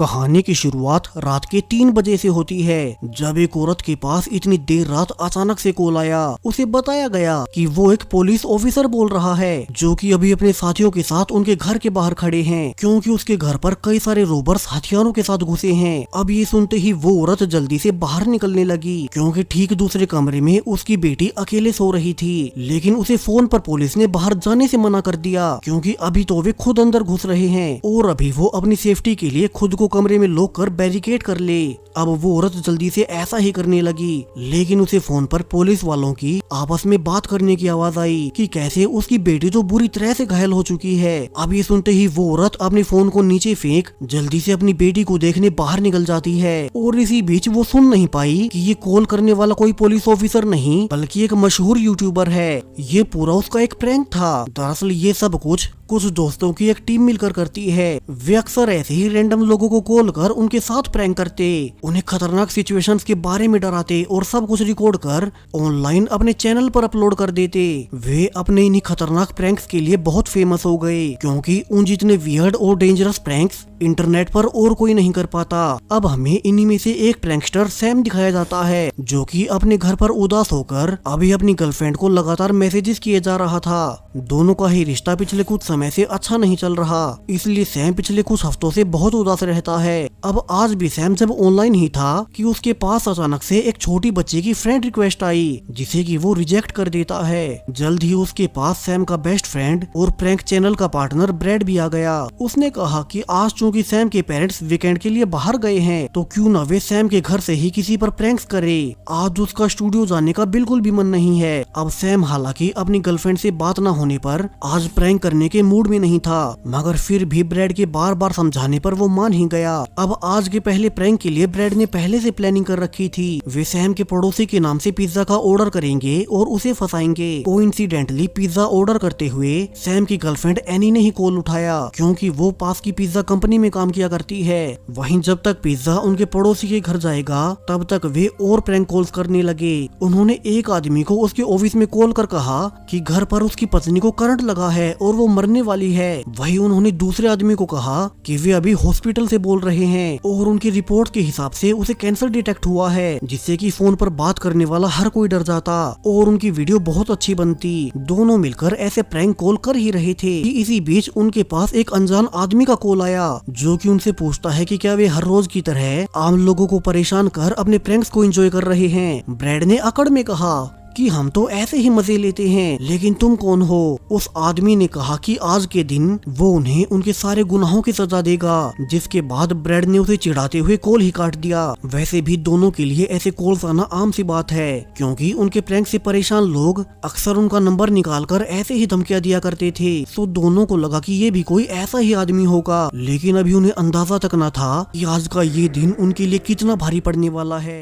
कहानी की शुरुआत रात के 3 बजे से होती है, जब एक औरत के पास इतनी देर रात अचानक से कॉल आया। उसे बताया गया कि वो एक पुलिस ऑफिसर बोल रहा है, जो कि अभी अपने साथियों के साथ उनके घर के बाहर खड़े हैं, क्योंकि उसके घर पर कई सारे रोबर्स हथियारों के साथ घुसे हैं। अब ये सुनते ही वो औरत जल्दी से बाहर निकलने लगी, क्योंकि ठीक दूसरे कमरे में उसकी बेटी अकेले सो रही थी। लेकिन उसे फोन पर पुलिस ने बाहर जाने से मना कर दिया, क्योंकि अभी तो वे खुद अंदर घुस रहे हैं और अभी वो अपनी सेफ्टी के लिए खुद को कमरे में लॉक कर बैरिकेड कर ले। अब वो औरत जल्दी से ऐसा ही करने लगी, लेकिन उसे फोन पर पुलिस वालों की आपस में बात करने की आवाज आई कि कैसे उसकी बेटी तो बुरी तरह से घायल हो चुकी है। अब ये सुनते ही वो औरत अपने फोन को नीचे फेंक जल्दी से अपनी बेटी को देखने बाहर निकल जाती है। और इसी बीच वो सुन नहीं पाई कि ये कॉल करने वाला कोई पुलिस ऑफिसर नहीं बल्कि एक मशहूर यूट्यूबर है। ये पूरा उसका एक प्रैंक था। दरअसल ये सब कुछ दोस्तों की एक टीम मिलकर करती है। वे अक्सर ऐसे ही रैंडम लोगों को कॉल कर उनके साथ प्रैंक करते, उन्हें खतरनाक सिचुएशंस के बारे में डराते और सब कुछ रिकॉर्ड कर ऑनलाइन अपने चैनल पर अपलोड कर देते। वे अपने इन्हीं खतरनाक प्रैंक्स के लिए बहुत फेमस हो गए, क्योंकि उन जितने वियर्ड और डेंजरस प्रैंक्स इंटरनेट पर और कोई नहीं कर पाता। अब हमें इन्हीं में से एक प्रैंकस्टर सैम दिखाया जाता है, जो कि अपने घर पर उदास होकर अभी अपनी गर्लफ्रेंड को लगातार मैसेजेस किए जा रहा था। दोनों का ही रिश्ता पिछले कुछ समय से अच्छा नहीं चल रहा, इसलिए सैम पिछले कुछ हफ्तों से बहुत उदास रहता है। अब आज भी सैम जब ऑनलाइन ही था कि उसके पास अचानक से एक छोटी बच्ची की फ्रेंड रिक्वेस्ट आई, जिसे कि वो रिजेक्ट कर देता है। जल्द ही उसके पास सैम का बेस्ट फ्रेंड और प्रैंक चैनल का पार्टनर ब्रैड भी आ गया। उसने कहा कि आज चूंकि सैम के पेरेंट्स वीकेंड के लिए बाहर गए हैं, तो क्यों न वे सैम के घर से ही किसी पर प्रैंक्स करे। आज उसका स्टूडियो जाने का बिल्कुल भी मन नहीं है। अब सैम हालांकि अपनी गर्लफ्रेंड से बात न होने पर आज प्रैंक करने के मूड में नहीं था, मगर फिर भी ब्रैड के बार बार समझाने पर वो मान ही गया। अब आज के पहले प्रैंक के लिए ब्रैड ने पहले से प्लानिंग कर रखी थी। वे सैम के पड़ोसी के नाम से पिज्जा का ऑर्डर करेंगे और उसे फंसाएंगे। कोइंसिडेंटली पिज्जा ऑर्डर करते हुए सैम की गर्लफ्रेंड एनी ने ही कॉल उठाया, क्योंकि वो पास की पिज्जा कंपनी में काम किया करती है। वहीं जब तक पिज्जा उनके पड़ोसी के घर जाएगा तब तक वे और प्रैंक कॉल्स करने लगे। उन्होंने एक आदमी को उसके ऑफिस में कॉल कर कहा कि घर पर उसकी पत्नी को करंट लगा है और वो मरने वाली है। वहीं उन्होंने दूसरे आदमी को कहा कि वे अभी हॉस्पिटल से बोल रहे हैं और उनकी रिपोर्ट के हिसाब से उसे कैंसर डिटेक्ट हुआ है, जिससे कि फोन पर बात करने वाला हर कोई डर जाता और उनकी वीडियो बहुत अच्छी बनती। दोनों मिलकर ऐसे प्रैंक कॉल कर ही रहे थे। इसी बीच उनके पास एक अनजान आदमी का कॉल आया, जो कि उनसे पूछता है कि क्या वे हर रोज की तरह आम लोगों को परेशान कर अपने प्रैंक्स को एंजॉय कर रहे हैं। ब्रैड ने अकड़ में कहा कि हम तो ऐसे ही मजे लेते हैं, लेकिन तुम कौन हो। उस आदमी ने कहा कि आज के दिन वो उन्हें उनके सारे गुनाहों की सजा देगा, जिसके बाद ब्रैड ने उसे चिढ़ाते हुए कॉल ही काट दिया। वैसे भी दोनों के लिए ऐसे कॉल्स आना आम सी बात है, क्योंकि उनके प्रैंक से परेशान लोग अक्सर उनका नंबर निकालकर ऐसे ही धमकियां दिया करते थे। तो दोनों को लगा कि ये भी कोई ऐसा ही आदमी होगा, लेकिन अभी उन्हें अंदाजा तक न था कि आज का ये दिन उनके लिए कितना भारी पड़ने वाला है।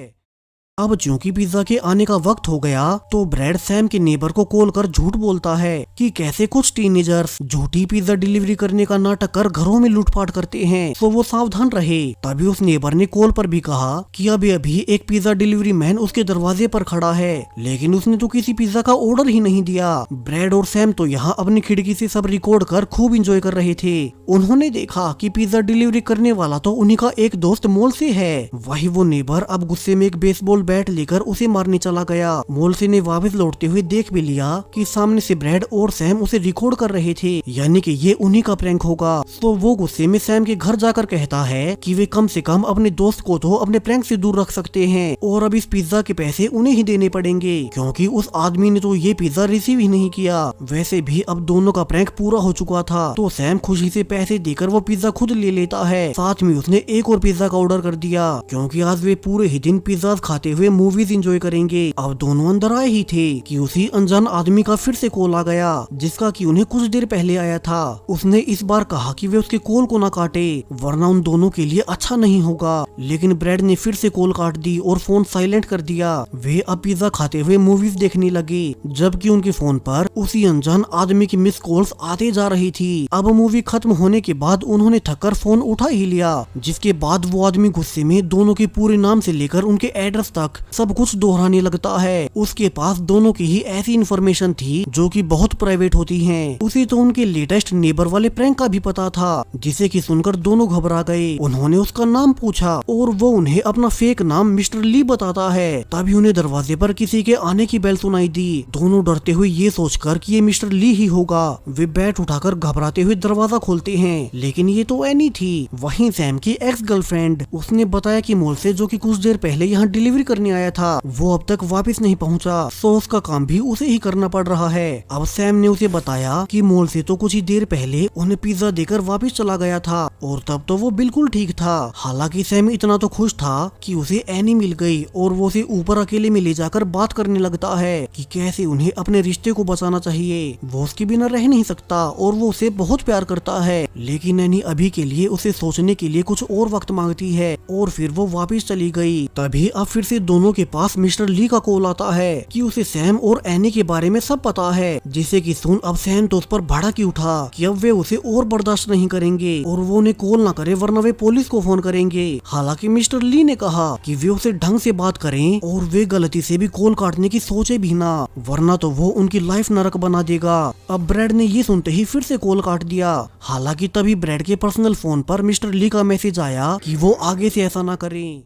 अब चूंकि पिज्जा के आने का वक्त हो गया, तो ब्रैड सैम के नेबर को कॉल कर झूठ बोलता है कि कैसे कुछ टीनेजर्स झूठी पिज्जा डिलीवरी करने का नाटक कर घरों में लूटपाट करते हैं, तो वो सावधान रहे। तभी उस नेबर ने कॉल पर भी कहा कि अभी अभी एक पिज्जा डिलीवरी मैन उसके दरवाजे पर खड़ा है, लेकिन उसने तो किसी पिज्जा का ऑर्डर ही नहीं दिया। ब्रैड और सैम तो यहाँ अपनी खिड़की से सब रिकॉर्ड कर खूब इंजॉय कर रहे थे। उन्होंने देखा कि पिज्जा डिलीवरी करने वाला तो उन्हीं का एक दोस्त मोल से है। वही वो नेबर अब गुस्से में एक बेसबॉल बैट लेकर उसे मारने चला गया। मोलसे ने वापस लौटते हुए देख भी लिया कि सामने से ब्रैड और सैम उसे रिकॉर्ड कर रहे थे, यानी कि ये उन्हीं का प्रैंक होगा। तो वो गुस्से में सैम के घर जाकर कहता है कि वे कम से कम अपने दोस्त को तो अपने प्रैंक से दूर रख सकते हैं, और अब इस पिज्जा के पैसे उन्हें ही देने पड़ेंगे, क्योंकि उस आदमी ने तो ये पिज्जा रिसीव ही नहीं किया। वैसे भी अब दोनों का प्रैंक पूरा हो चुका था, तो सैम खुशी से पैसे देकर वो पिज्जा खुद ले लेता है। साथ में उसने एक और पिज्जा का ऑर्डर कर दिया, क्योंकि आज वे पूरे ही दिन पिज्जा खाते हुए मूवीज एंजॉय करेंगे। अब दोनों अंदर आए ही थे कि उसी अनजान आदमी का फिर से कॉल आ गया, जिसका कि उन्हें कुछ देर पहले आया था। उसने इस बार कहा कि वे उसके कॉल को ना काटे, वरना उन दोनों के लिए अच्छा नहीं होगा। लेकिन ब्रैड ने फिर से कॉल काट दी और फोन साइलेंट कर दिया। वे अब पिज्जा खाते हुए मूवीज देखने लगे, जबकि उनके फोन पर उसी अनजान आदमी की मिस कॉल्स आते जा रही थी। अब मूवी खत्म होने के बाद उन्होंने थककर फोन उठा ही लिया, जिसके बाद वो आदमी गुस्से में दोनों के पूरे नाम से लेकर उनके एड्रेस तक तक सब कुछ दोहराने लगता है। उसके पास दोनों की ही ऐसी इन्फॉर्मेशन थी जो कि बहुत प्राइवेट होती हैं। उसे तो उनके लेटेस्ट नेबर वाले प्रैंक का भी पता था, जिसे कि सुनकर दोनों घबरा गए। उन्होंने उसका नाम पूछा और वो उन्हें अपना फेक नाम मिस्टर ली बताता है। तभी उन्हें दरवाजे पर किसी के आने की बेल सुनाई दी। दोनों डरते हुए ये सोचकर कि ये मिस्टर ली ही होगा, वे बैट उठाकर घबराते हुए दरवाजा खोलते हैं, लेकिन ये तो एनी थी। वहीं सैम की एक्स गर्लफ्रेंड, उसने बताया कि मॉल से जो कि कुछ देर पहले यहाँ डिलीवरी करने आया था, वो अब तक वापस नहीं पहुँचा, सो उसका काम भी उसे ही करना पड़ रहा है। अब सैम ने उसे बताया कि मॉल से तो कुछ ही देर पहले उन्हें पिज्जा देकर वापस चला गया था और तब तो वो बिल्कुल ठीक था। हालांकि सैम इतना तो खुश था कि उसे एनी मिल गई और वो उसे ऊपर अकेले में ले जाकर बात करने लगता है कि कैसे उन्हें अपने रिश्ते को बचाना चाहिए। वो उसके बिना रह नहीं सकता और वो उसे बहुत प्यार करता है, लेकिन एनी अभी के लिए उसे सोचने के लिए कुछ और वक्त मांगती है और फिर वो वापस चली गई। तभी अब फिर से दोनों के पास मिस्टर ली का कॉल आता है कि उसे सैम और एनी के बारे में सब पता है, जिसे कि सुन अब सैम तो उस पर भड़क उठा कि अब वे उसे और बर्दाश्त नहीं करेंगे और वो उन्हें कॉल ना करे वरना वे पुलिस को फोन करेंगे। हालांकि मिस्टर ली ने कहा कि वे उसे ढंग से बात करें और वे गलती से भी कॉल काटने की सोचे भी ना, वरना तो वो उनकी लाइफ नरक बना देगा। अब ब्रैड ने ये सुनते ही फिर से कॉल काट दिया। हालांकि तभी ब्रैड के पर्सनल फोन पर मिस्टर ली का मैसेज आया कि वो आगे से ऐसा ना करें।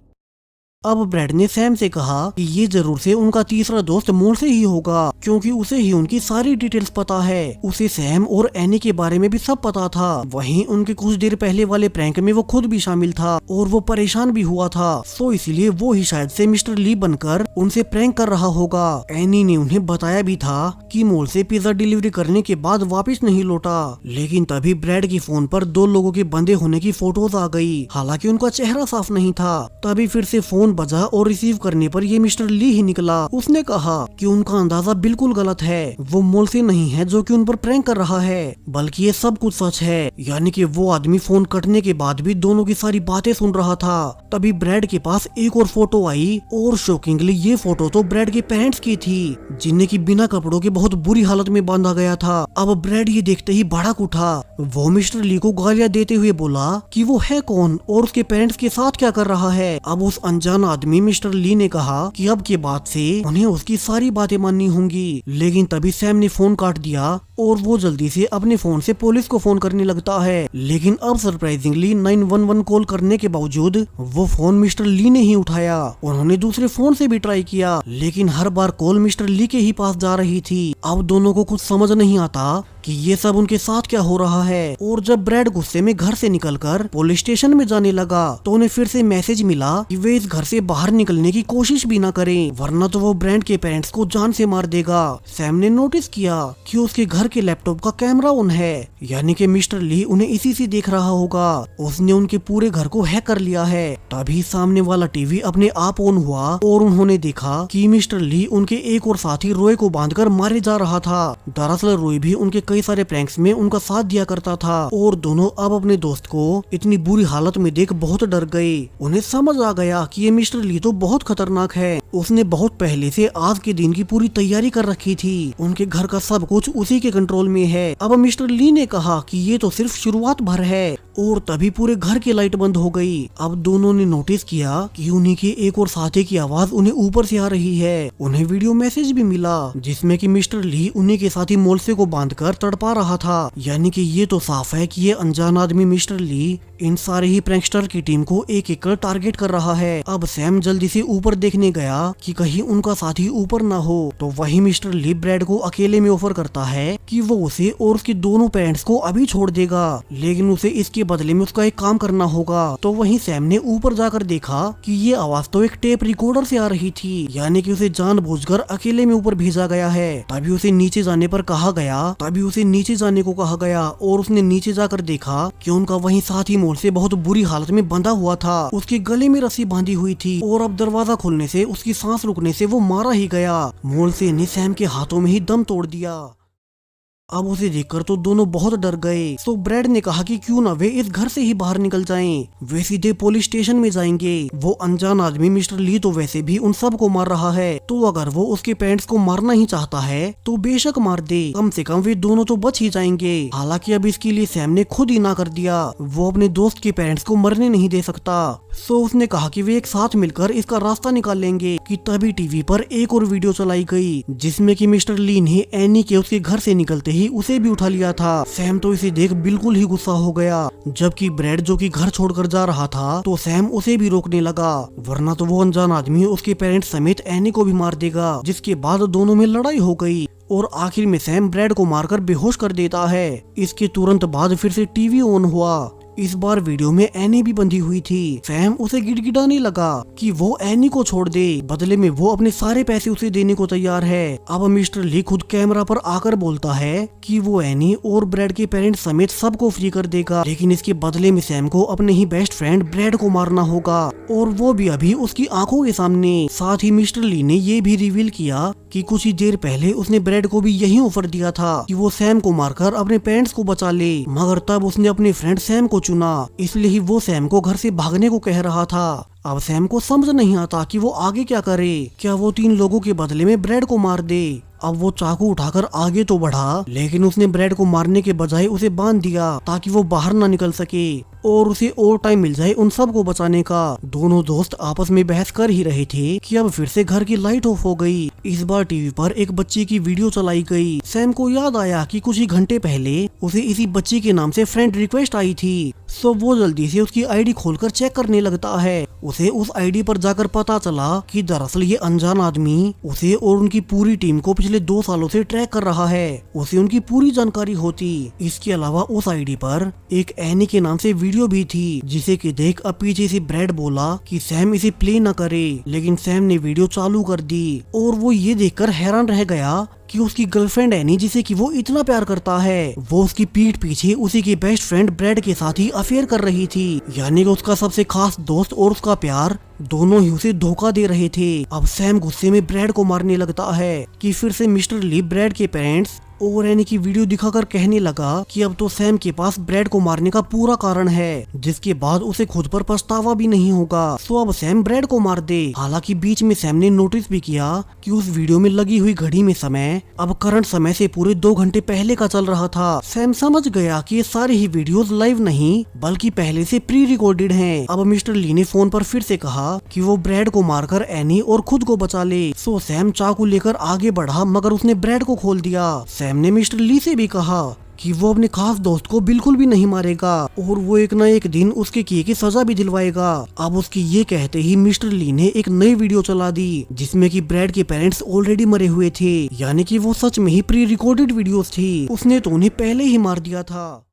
अब ब्रैड ने सैम से कहा कि ये जरूर से उनका तीसरा दोस्त मॉल से ही होगा, क्योंकि उसे ही उनकी सारी डिटेल्स पता है। उसे सैम और एनी के बारे में भी सब पता था। वहीं उनके कुछ देर पहले वाले प्रैंक में वो खुद भी शामिल था और वो परेशान भी हुआ था, सो इसलिए वो ही शायद से मिस्टर ली बनकर उनसे प्रैंक कर रहा होगा। एनी ने उन्हें बताया भी था कि मॉल से पिज्जा डिलीवरी करने के बाद वापस नहीं लौटा, लेकिन तभी ब्रैड की फोन पर दो लोगों के बंधे होने की फोटोज आ गई। हालांकि उनका चेहरा साफ नहीं था। तभी फिर से फोन बजा और रिसीव करने पर ये मिस्टर ली ही निकला। उसने कहा कि उनका अंदाजा बिल्कुल गलत है, वो मॉल से नहीं है जो कि उन पर प्रैंक कर रहा है, बल्कि ये सब कुछ सच है। यानी कि वो आदमी फोन कटने के बाद भी दोनों की सारी बातें सुन रहा था। तभी ब्रैड के पास एक और फोटो आई और शॉकिंगली ये फोटो तो ब्रैड के पेरेंट्स की थी, जिन्हें की बिना कपड़ों के बहुत बुरी हालत में बांधा गया था। अब ब्रैड ये देखते ही भड़क उठा। वो मिस्टर ली को गालियां देते हुए बोला कि वो है कौन और उसके पेरेंट्स के साथ क्या कर रहा है। अब उस अनजान आदमी मिस्टर ली ने कहा कि अब के बाद से उन्हें उसकी सारी बातें माननी होंगी, लेकिन तभी सैम ने फोन काट दिया और वो जल्दी से अपने फोन से पुलिस को फोन करने लगता है। लेकिन अब सरप्राइजिंगली 911 कॉल करने के बावजूद वो फोन मिस्टर ली ने ही उठाया। उन्होंने दूसरे फोन से भी ट्राई किया, लेकिन हर बार कॉल मिस्टर ली के ही पास जा रही थी। अब दोनों को कुछ समझ नहीं आता कि ये सब उनके साथ क्या हो रहा है। और जब ब्रैड गुस्से में घर से निकलकर पुलिस स्टेशन में जाने लगा तो उन्हें फिर से मैसेज मिला कि वे इस घर से बाहर निकलने की कोशिश भी ना करें, वरना तो वो ब्रैड के पेरेंट्स को जान से मार देगा। सैम ने नोटिस किया कि उसके घर के लैपटॉप का कैमरा ऑन है, यानी कि मिस्टर ली उन्हें इसी से देख रहा होगा। उसने उनके पूरे घर को हैक कर लिया है। तभी सामने वाला टीवी अपने आप ऑन हुआ और उन्होंने देखा कि मिस्टर ली उनके एक और साथी रॉय को बांधकर मारे जा रहा था। दरअसल रॉय भी उनके कई सारे प्रैंक्स में उनका साथ दिया करता था और दोनों अब अपने दोस्त को इतनी बुरी हालत में देख बहुत डर गए। उन्हें समझ आ गया कि ये मिस्टर ली तो बहुत खतरनाक है। उसने बहुत पहले से आज के दिन की पूरी तैयारी कर रखी थी। उनके घर का सब कुछ उसी के कंट्रोल में है। अब मिस्टर ली ने कहा कि ये तो सिर्फ शुरुआत भर है और तभी पूरे घर की लाइट बंद हो गई। अब दोनों ने नोटिस किया कि उन्हीं के एक और साथी की आवाज उन्हें ऊपर से आ रही है। उन्हें वीडियो मैसेज भी मिला जिसमें कि मिस्टर ली उन्हीं के साथी मोल्से को बांधकर तड़पा रहा था। यानी कि ये तो साफ है कि ये अनजान आदमी मिस्टर ली इन सारे ही प्रैंकस्टर की टीम को एक एक कर टारगेट कर रहा है। अब सैम जल्दी से ऊपर देखने गया कि कहीं उनका साथी ऊपर ना हो, तो वही मिस्टर ली ब्रैड को अकेले में ऑफर करता है कि वो उसे और उसके दोनों पेरेंट्स को अभी छोड़ देगा, लेकिन उसे इसके बदले में उसका एक काम करना होगा। तो वहीं सैम ने ऊपर जाकर देखा कि ये आवाज तो एक टेप रिकॉर्डर से आ रही थी, यानी कि उसे जानबूझकर अकेले में ऊपर भेजा गया है। तभी उसे नीचे जाने को कहा गया और उसने नीचे जाकर देखा कि उनका वही साथी मोल से बहुत बुरी हालत में बंधा हुआ था। उसके गले में रस्सी बांधी हुई थी और अब दरवाजा खुलने से उसकी सांस रुकने से वो मारा ही गया। मोल से ने सैम के हाथों में ही दम तोड़ दिया। अब उसे देखकर तो दोनों बहुत डर गए। तो ब्रैड ने कहा कि क्यों ना वे इस घर से ही बाहर निकल जाएं। वे सीधे पुलिस स्टेशन में जाएंगे। वो अनजान आदमी मिस्टर ली तो वैसे भी उन सब को मार रहा है, तो अगर वो उसके पेरेंट्स को मारना ही चाहता है तो बेशक मार दे, कम से कम वे दोनों तो बच ही जाएंगे। हालांकि अब इसके लिए सैम ने खुद ही ना कर दिया। वो अपने दोस्त के पेरेंट्स को मरने नहीं दे सकता। सो उसने कहा कि वे एक साथ मिलकर इसका रास्ता निकाल लेंगे कि तभी टीवी पर एक और वीडियो चलाई गई जिसमें कि मिस्टर ली ने एनी के उसके घर से निकलते ही उसे भी उठा लिया था। सैम तो इसे देख बिल्कुल ही गुस्सा हो गया, जबकि ब्रैड जो कि घर छोड़कर जा रहा था तो सैम उसे भी रोकने लगा, वरना तो वो अनजान आदमी उसके पेरेंट्स समेत एनी को भी मार देगा। जिसके बाद दोनों में लड़ाई हो गई और आखिर में सैम ब्रैड को मारकर बेहोश कर देता है। इसके तुरंत बाद फिर से टीवी ऑन हुआ। इस बार वीडियो में एनी भी बंधी हुई थी। सैम उसे गिड़गिड़ाने लगा कि वो एनी को छोड़ दे, बदले में वो अपने सारे पैसे उसे देने को तैयार है। अब मिस्टर ली खुद कैमरा पर आकर बोलता है कि वो एनी और ब्रैड के पेरेंट्स समेत सबको फ्री कर देगा, लेकिन इसके बदले में सैम को अपने ही बेस्ट फ्रेंड ब्रैड को मारना होगा, और वो भी अभी उसकी आंखों के सामने। साथ ही मिस्टर ली ने ये भी रिवील किया कि कुछ ही देर पहले उसने ब्रैड को भी यही ऑफर दिया था कि वो सैम को मारकर अपने पेरेंट्स को बचा ले, मगर तब उसने अपने फ्रेंड सैम को चुना, इसलिए ही वो सैम को घर से भागने को कह रहा था। अब सैम को समझ नहीं आता कि वो आगे क्या करे। क्या वो 3 लोगों के बदले में ब्रैड को मार दे? अब वो चाकू उठाकर आगे तो बढ़ा, लेकिन उसने ब्रैड को मारने के बजाय उसे बांध दिया ताकि वो बाहर ना निकल सके और उसे और टाइम मिल जाए उन सब को बचाने का। दोनों दोस्त आपस में बहस कर ही रहे थे कि अब फिर से घर की लाइट ऑफ हो गई। इस बार टीवी पर एक बच्ची की वीडियो चलाई गई। सैम को याद आया कि कुछ ही घंटे पहले उसे इसी बच्ची के नाम से फ्रेंड रिक्वेस्ट आई थी। सो वो जल्दी से उसकी आईडी खोलकर चेक करने लगता है। उसे उस आईडी पर जाकर पता चला कि दरअसल ये अनजान आदमी उसे और उनकी पूरी टीम को पिछले 2 सालों से ट्रैक कर रहा है। उसे उनकी पूरी जानकारी होती। इसके अलावा उस आईडी पर एक एनी के नाम से वीडियो भी थी, जिसे कि देख अब पीछे से ब्रैड बोला कि सैम इसे प्ले न करे, लेकिन सैम ने वीडियो चालू कर दी और वो ये देखकर हैरान रह गया कि उसकी गर्लफ्रेंड एनी, जिसे कि वो इतना प्यार करता है, वो उसकी पीठ पीछे उसी की बेस्ट फ्रेंड ब्रैड के साथ ही अफेयर कर रही थी। यानी कि उसका सबसे खास दोस्त और उसका प्यार दोनों ही उसे धोखा दे रहे थे। अब सैम गुस्से में ब्रैड को मारने लगता है कि फिर से मिस्टर ली ब्रैड के पेरेंट्स और एनी की वीडियो दिखाकर कहने लगा कि अब तो सैम के पास ब्रैड को मारने का पूरा कारण है, जिसके बाद उसे खुद पर पछतावा भी नहीं होगा। सो अब सैम ब्रैड को मार दे। हालांकि बीच में सैम ने नोटिस भी किया कि उस वीडियो में लगी हुई घड़ी में समय अब करंट समय से पूरे 2 घंटे पहले का चल रहा था। सैम समझ गया कि ये सारी ही वीडियोस लाइव नहीं बल्कि पहले से प्री रिकॉर्डेड हैं। अब मिस्टर ली ने फोन पर फिर से कहा कि वो ब्रैड को मारकर एनी और खुद को बचा ले। सो सैम चाकू लेकर आगे बढ़ा, मगर उसने ब्रैड को खोल दिया। सैम ने मिस्टर ली से भी कहा कि वो अपने खास दोस्त को बिल्कुल भी नहीं मारेगा और वो एक न एक दिन उसके किए की सजा भी दिलवाएगा। अब उसके ये कहते ही मिस्टर ली ने एक नई वीडियो चला दी, जिसमें कि ब्रैड के पेरेंट्स ऑलरेडी मरे हुए थे। यानी कि वो सच में ही प्री रिकॉर्डेड वीडियोस थी। उसने तो उन्हें पहले ही मार दिया था।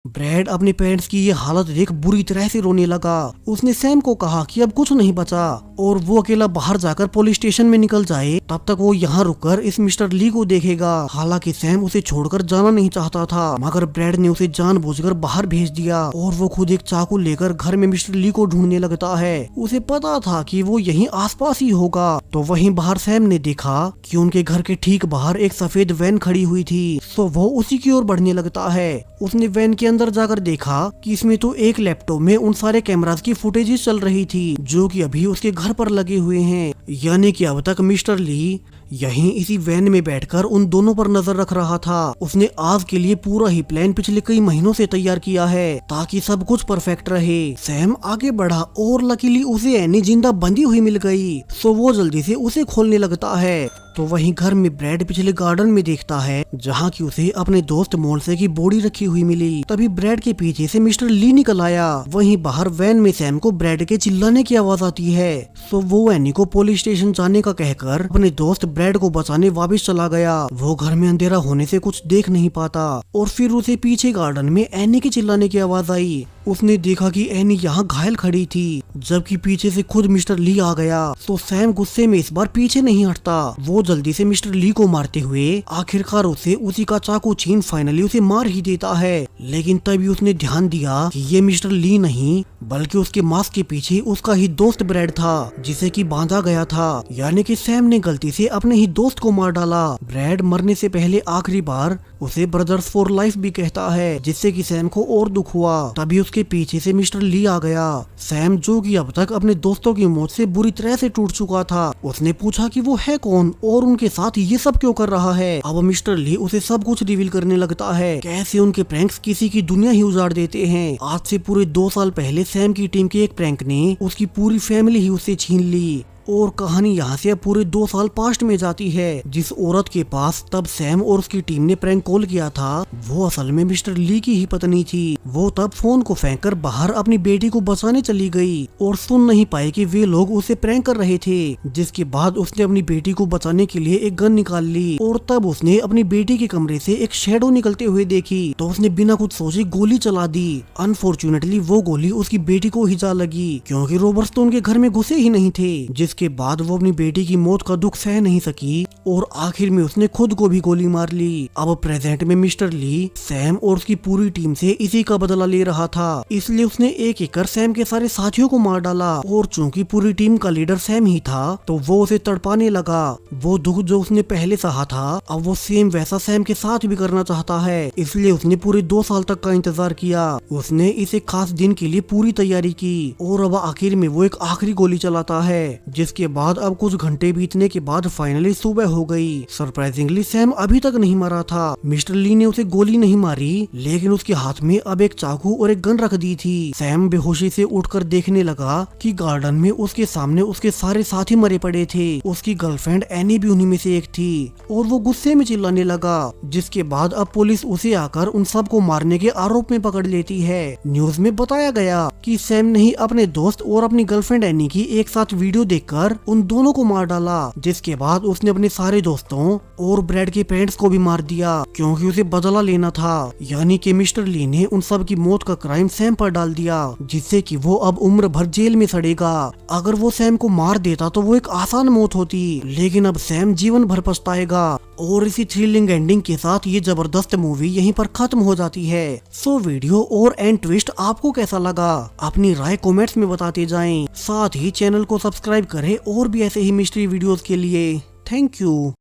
ब्रैड अपने पेरेंट्स की ये हालत देख बुरी तरह से रोने लगा। उसने सैम को कहा कि अब कुछ नहीं बचा और वो अकेला बाहर जाकर पुलिस स्टेशन में निकल जाए, तब तक वो यहाँ रुककर इस मिस्टर ली को देखेगा। हालांकि सैम उसे छोड़कर जाना नहीं चाहता था, मगर ब्रैड ने उसे जानबूझकर बाहर भेज दिया और वो खुद एक चाकू लेकर घर में मिस्टर ली को ढूंढने लगता है। उसे पता था कि वो यहीं आसपास ही होगा। तो वहीं बाहर सैम ने देखा कि उनके घर के ठीक बाहर एक सफेद वैन खड़ी हुई थी। तो वो उसी की ओर बढ़ने लगता है। उसने वैन के अंदर जाकर देखा कि इसमें तो एक लैपटॉप में उन सारे कैमरास की फुटेजेस चल रही थी, जो कि अभी उसके घर पर लगे हुए हैं। यानी कि अब तक मिस्टर ली यहीं इसी वैन में बैठकर उन दोनों पर नजर रख रहा था। उसने आज के लिए पूरा ही प्लान पिछले कई महीनों से तैयार किया है ताकि सब कुछ परफेक्ट रहे। सैम आगे बढ़ा और लकीली उसे एनी जिंदा बंधी हुई मिल गई। सो वो जल्दी से उसे खोलने लगता है। तो वहीं घर में ब्रैड पिछले गार्डन में देखता है, जहाँ की उसे अपने दोस्त मोल्से की बॉडी रखी हुई मिली। तभी ब्रैड के पीछे से मिस्टर ली निकल आया। वहीं बाहर वैन में सैम को ब्रैड के चिल्लाने की आवाज आती है। सो वो एनी को पुलिस स्टेशन जाने का कहकर अपने दोस्त ब्रैड को बचाने वापस चला गया। वो घर में अंधेरा होने से कुछ देख नहीं पाता और फिर उसे पीछे गार्डन में एनी के चिल्लाने की आवाज आई। उसने देखा कि एनी यहाँ घायल खड़ी थी, जबकि पीछे से खुद मिस्टर ली आ गया। तो सैम गुस्से में इस बार पीछे नहीं हटता। वो जल्दी से मिस्टर ली को मारते हुए आखिरकार उसे उसी का चाकू छीन फाइनली उसे मार ही देता है। लेकिन तभी उसने ध्यान दिया कि ये मिस्टर ली नहीं बल्कि उसके मास्क के पीछे उसका ही दोस्त ब्रैड था, जिसे कि बांधा गया था। यानी कि सैम ने गलती से अपने ही दोस्त को मार डाला। ब्रैड मरने से पहले आखिरी बार उसे ब्रदर्स फॉर लाइफ भी कहता है, जिससे कि सैम को और दुख हुआ। तभी उसके पीछे से मिस्टर ली आ गया। सैम जो कि अब तक अपने दोस्तों की मौत से बुरी तरह से टूट चुका था, उसने पूछा कि वो है कौन और उनके साथ ये सब क्यों कर रहा है। अब मिस्टर ली उसे सब कुछ रिवील करने लगता है, कैसे उनके प्रैंक्स किसी की दुनिया ही उजाड़ देते हैं। आज से पूरे 2 साल पहले सैम की टीम के एक प्रैंक ने उसकी पूरी फैमिली ही उससे छीन ली। और कहानी यहाँ से अब पूरे 2 साल पास्ट में जाती है। जिस औरत के पास तब सैम और उसकी टीम ने प्रैंक कॉल किया था, वो असल में मिस्टर ली की ही पत्नी थी। वो तब फोन को फेंककर बाहर अपनी बेटी को बचाने चली गई और सुन नहीं पाई कि वे लोग उसे प्रैंक कर रहे थे। जिसके बाद उसने अपनी बेटी को बचाने के लिए एक गन निकाल ली और तब उसने अपनी बेटी के कमरे से एक शेडो निकलते हुए देखी, तो उसने बिना कुछ सोचे गोली चला दी। अनफॉर्चुनेटली वो गोली उसकी बेटी को ही जा लगी, क्योंकि रॉबर्स तो उनके घर में घुसे ही नहीं थे। के बाद वो अपनी बेटी की मौत का दुख सह नहीं सकी और आखिर में उसने खुद को भी गोली मार ली। अब प्रेजेंट में मिस्टर ली सैम और उसकी पूरी टीम से इसी का बदला ले रहा था, इसलिए उसने एक एक कर सैम के सारे साथियों को मार डाला। और चूंकि पूरी टीम का लीडर सैम ही था, तो वो उसे तड़पाने लगा। वो दुख जो उसने पहले सहा था, अब वो सेम वैसा सैम के साथ भी करना चाहता है, इसलिए उसने पूरे 2 साल तक का इंतजार किया। उसने इस एक खास दिन के लिए पूरी तैयारी की और अब आखिर में वो एक आखिरी गोली चलाता है। जिसके बाद अब कुछ घंटे बीतने के बाद फाइनली सुबह हो गई। सरप्राइजिंगली सैम अभी तक नहीं मरा था। मिस्टर ली ने उसे गोली नहीं मारी, लेकिन उसके हाथ में अब एक चाकू और एक गन रख दी थी। सैम बेहोशी से उठकर देखने लगा कि गार्डन में उसके सामने उसके सारे साथी मरे पड़े थे। उसकी गर्लफ्रेंड एनी भी उन्हीं में से एक थी और वो गुस्से में चिल्लाने लगा। जिसके बाद अब पुलिस उसे आकर उन सबको मारने के आरोप में पकड़ लेती है। न्यूज में बताया गया कि सैम ने ही अपने दोस्त और अपनी गर्लफ्रेंड एनी की एक साथ वीडियो देखकर उन दोनों को मार डाला। जिसके बाद उसने अपने सारे दोस्तों और ब्रैड के पेरेंट्स को भी मार दिया, क्योंकि उसे बदला लेना था। यानी कि मिस्टर ली ने उन सब की मौत का क्राइम सैम पर डाल दिया, जिससे कि वो अब उम्र भर जेल में सड़ेगा। अगर वो सैम को मार देता तो वो एक आसान मौत होती, लेकिन अब सैम जीवन भर पछताएगा। और इसी थ्रिलिंग एंडिंग के साथ ये जबरदस्त मूवी यहीं पर खत्म हो जाती है। सो वीडियो और एंड ट्विस्ट आपको कैसा लगा, अपनी राय कमेंट्स में बताते जाएं। साथ ही चैनल को सब्सक्राइब करें और भी ऐसे ही मिस्ट्री वीडियोस के लिए। Thank you.